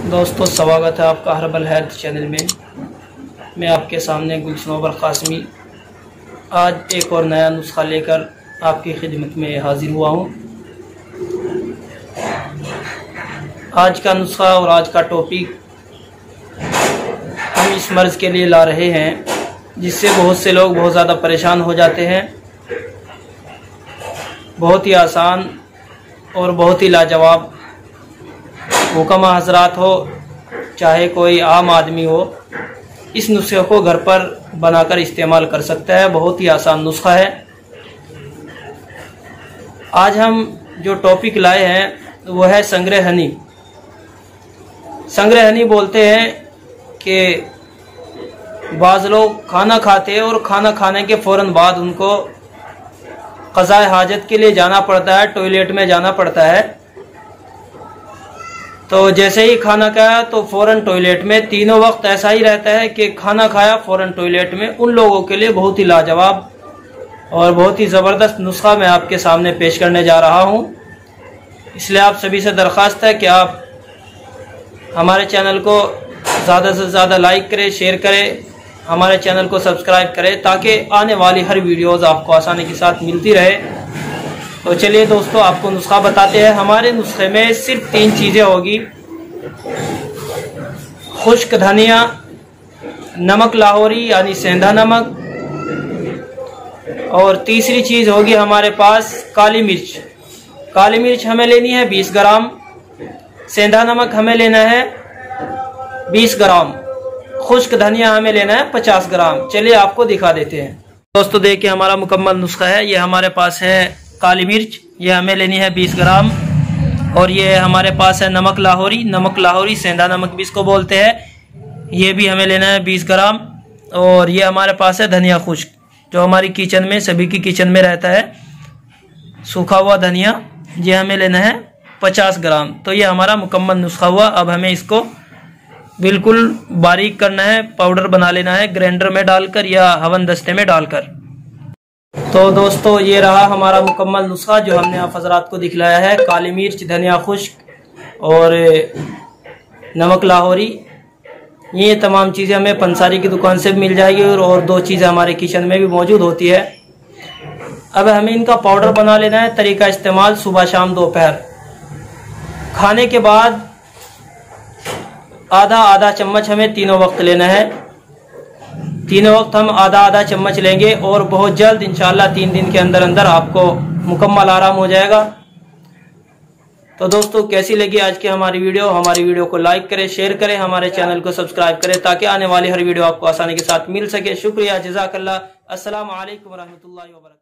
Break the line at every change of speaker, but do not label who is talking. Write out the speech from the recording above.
दोस्तों, स्वागत है आपका हर्बल हेल्थ चैनल में। मैं आपके सामने गुलशनोबर कासमी आज एक और नया नुस्खा लेकर आपकी खिदमत में हाजिर हुआ हूँ। आज का नुस्खा और आज का टॉपिक हम इस मर्ज़ के लिए ला रहे हैं जिससे बहुत से लोग बहुत ज़्यादा परेशान हो जाते हैं। बहुत ही आसान और बहुत ही लाजवाब हुक्मा हजरात हो चाहे कोई आम आदमी हो, इस नुस्खे को घर पर बनाकर इस्तेमाल कर सकता है। बहुत ही आसान नुस्खा है। आज हम जो टॉपिक लाए हैं वो है संग्रह हनी। संग्रह हनी बोलते हैं कि बाज़ लोग खाना खाते हैं और खाना खाने के फ़ौरन बाद उनको क़ज़ाए हाजत के लिए जाना पड़ता है, टॉयलेट में जाना पड़ता है। तो जैसे ही खाना खाया तो फ़ौरन टॉयलेट में, तीनों वक्त ऐसा ही रहता है कि खाना खाया फ़ौरन टॉयलेट में। उन लोगों के लिए बहुत ही लाजवाब और बहुत ही ज़बरदस्त नुस्खा मैं आपके सामने पेश करने जा रहा हूं। इसलिए आप सभी से दरख्वास्त है कि आप हमारे चैनल को ज़्यादा से ज़्यादा लाइक करें, शेयर करें, हमारे चैनल को सब्सक्राइब करें ताकि आने वाली हर वीडियोज़ आपको आसानी के साथ मिलती रहे। तो चलिए दोस्तों, आपको नुस्खा बताते हैं। हमारे नुस्खे में सिर्फ 3 चीज़ें होगी: खुश्क धनिया, नमक लाहौरी यानी सेंधा नमक, और तीसरी चीज़ होगी हमारे पास काली मिर्च। काली मिर्च हमें लेनी है 20 ग्राम, सेंधा नमक हमें लेना है 20 ग्राम, खुश्क धनिया हमें लेना है 50 ग्राम। चलिए आपको दिखा देते हैं। दोस्तों देखिए, हमारा मुकम्मल नुस्खा है। ये हमारे पास है काली मिर्च, ये हमें लेनी है 20 ग्राम, और ये हमारे पास है नमक लाहौरी। नमक लाहौरी सेंधा नमक भी इसको बोलते हैं, ये भी हमें लेना है 20 ग्राम। और ये हमारे पास है धनिया खुश्क, जो हमारी किचन में, सभी की किचन में रहता है, सूखा हुआ धनिया, ये हमें लेना है 50 ग्राम। तो ये हमारा मुकम्मल नुस्खा हुआ। अब हमें इसको बिल्कुल बारीक करना है, पाउडर बना लेना है ग्राइंडर में डालकर या हवन दस्ते में डालकर। तो दोस्तों, ये रहा हमारा मुकम्मल नुस्खा जो हमने आप हजरात को दिखलाया है। काली मिर्च, धनिया खुश्क और नमक लाहौरी, ये तमाम चीज़ें हमें पंसारी की दुकान से भी मिल जाएगी और 2 चीज़ें हमारे किचन में भी मौजूद होती है। अब हमें इनका पाउडर बना लेना है। तरीका इस्तेमाल: सुबह शाम दोपहर खाने के बाद आधा आधा चम्मच हमें तीनों वक्त लेना है। तीनों वक्त हम आधा आधा चम्मच लेंगे और बहुत जल्द इंशाल्लाह 3 दिन के अंदर अंदर आपको मुकम्मल आराम हो जाएगा। तो दोस्तों, कैसी लगी आज की हमारी वीडियो? हमारी वीडियो को लाइक करें, शेयर करें, हमारे चैनल को सब्सक्राइब करें ताकि आने वाली हर वीडियो आपको आसानी के साथ मिल सके। शुक्रिया, जज़ाकल्लाह। अस्सलाम वालेकुम रहमतुल्लाहि व बरकातहू।